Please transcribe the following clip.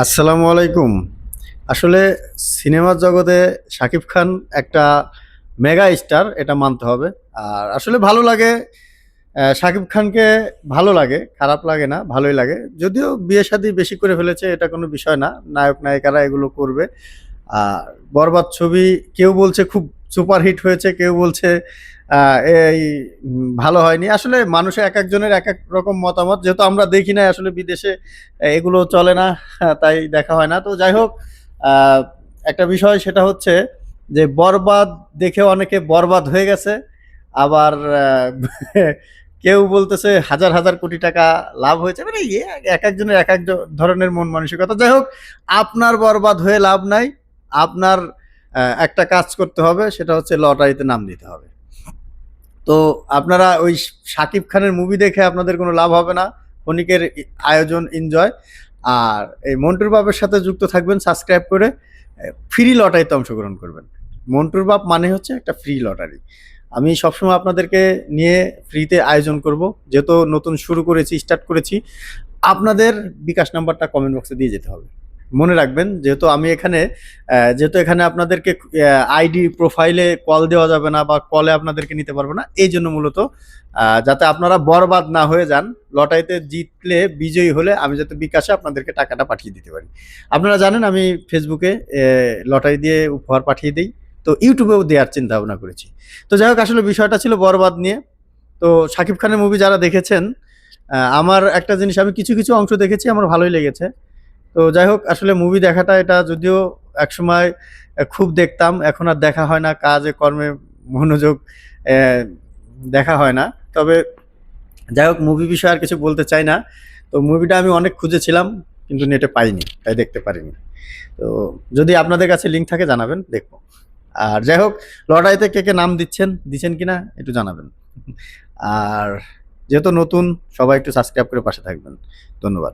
আসসালামু আলাইকুম। আসলে সিনেমার জগতে শাকিব খান একটা মেগা স্টার, এটা মানতে হবে। আর আসলে ভালো লাগে, শাকিব খানকে ভালো লাগে, খারাপ লাগে না, ভালোই লাগে। যদিও বিয়ে-শাদী বেশি করে ফেলেছে, এটা কোনো বিষয় না। নায়ক-নায়িকারা এগুলো করবে। আর 'বরবাদ' ছবি কেউ বলছে খুব সুপারহিট হয়েছে, কেউ বলছে আ এই ভালো হয়নি। আসলে মানুষের একেকজনের একেক রকম মতামত। যেহেতু আমরা দেখি নাই আসলে বিদেশে এগুলো চলে না, তাই দেখা হয় না। তো যাই হোক, আ একটা বিষয় সেটা হচ্ছে যে 'বরবাদ' দেখে অনেকে বরবাদ হয়ে গেছে। আবার কেউ বলতেছে হাজার, হাজার কোটি টাকা লাভ হয়েছে। মানে একেকজনের একেক ধরনের মন মানসিকতা। যাই হোক, আপনার বরবাদ হয়ে লাভ নাই। আপনার একটা কাজ করতে হবে, সেটা হচ্ছে লটারিতে নাম দিতে হবে। তো আপনারা ওই শাকিব খানের মুভি দেখে আপনাদের কোনো লাভ হবে না। ক্ষণিকের আয়োজন এনজয়। আর এই মন্টুর বাপের সাথে যুক্ত থাকবেন সাবস্ক্রাইব করে। ফ্রি লটারিতে অংশগ্রহণ করবেন। মন্টুর বাপ মানে হচ্ছে একটা ফ্রি লটারি। আমি সবসময় আপনাদেরকে নিয়ে ফ্রিতে আয়োজন করব। যেহেতু নতুন শুরু করেছি, স্টার্ট করেছি। আপনাদের বিকাশ নাম্বারটা কমেন্ট বক্সে দিয়ে যেতে হবে। মনে রাখবেন, যেহেতু এখানে আপনাদেরকে আইডি প্রোফাইলে কল দেওয়া যাবে না বা কলে আপনাদেরকে নিতে পারবে না। এইজন্য মূলত যাতে আপনারা বরবাদ না হয়ে যান, লটারিতে জিতলে, বিজয়ী হলে আমি যাতে বিকাশে আপনাদেরকে টাকাটা পাঠিয়ে দিতে পারি। আপনারা জানেন আমি ফেসবুকে লটারি দিয়ে উপহার পাঠিয়ে দেই। তো ইউটিউবেও দেওয়ার চিন্তা ভাবনা করেছি। তো যাই হোক, আসলে বিষয়টা ছিল বরবাদ নিয়ে। তো শাকিব খানের মুভি যারা দেখেছেন, আমার একটা জিনিস, আমি কিছু, কিছু অংশ দেখেছি, আমার ভালোই লেগেছে। তো যাই হোক, আসলে মুভি দেখাটা এটা যদিও একসময় খুব দেখতাম, এখন আর দেখা হয় না। কাজে কর্মে মনোযোগ অ্যা দেখা হয় না। তবে যাই হোক, মুভি বিষয়ে আর কিছু বলতে চাই না। তো মুভিটা আমি অনেক খুঁজেছিলাম কিন্তু নেটে পাইনি, তাই দেখতে পারিনি। তো যদি আপনাদের কাছে লিঙ্ক থাকে জানাবেন, দেখব। আর যাই হোক, লটারিতে কে, কে নাম দিচ্ছেন কিনা একটু জানাবেন। আর যেহেতু নতুন, সবাই একটু সাবস্ক্রাইব করে পাশে থাকবেন। ধন্যবাদ।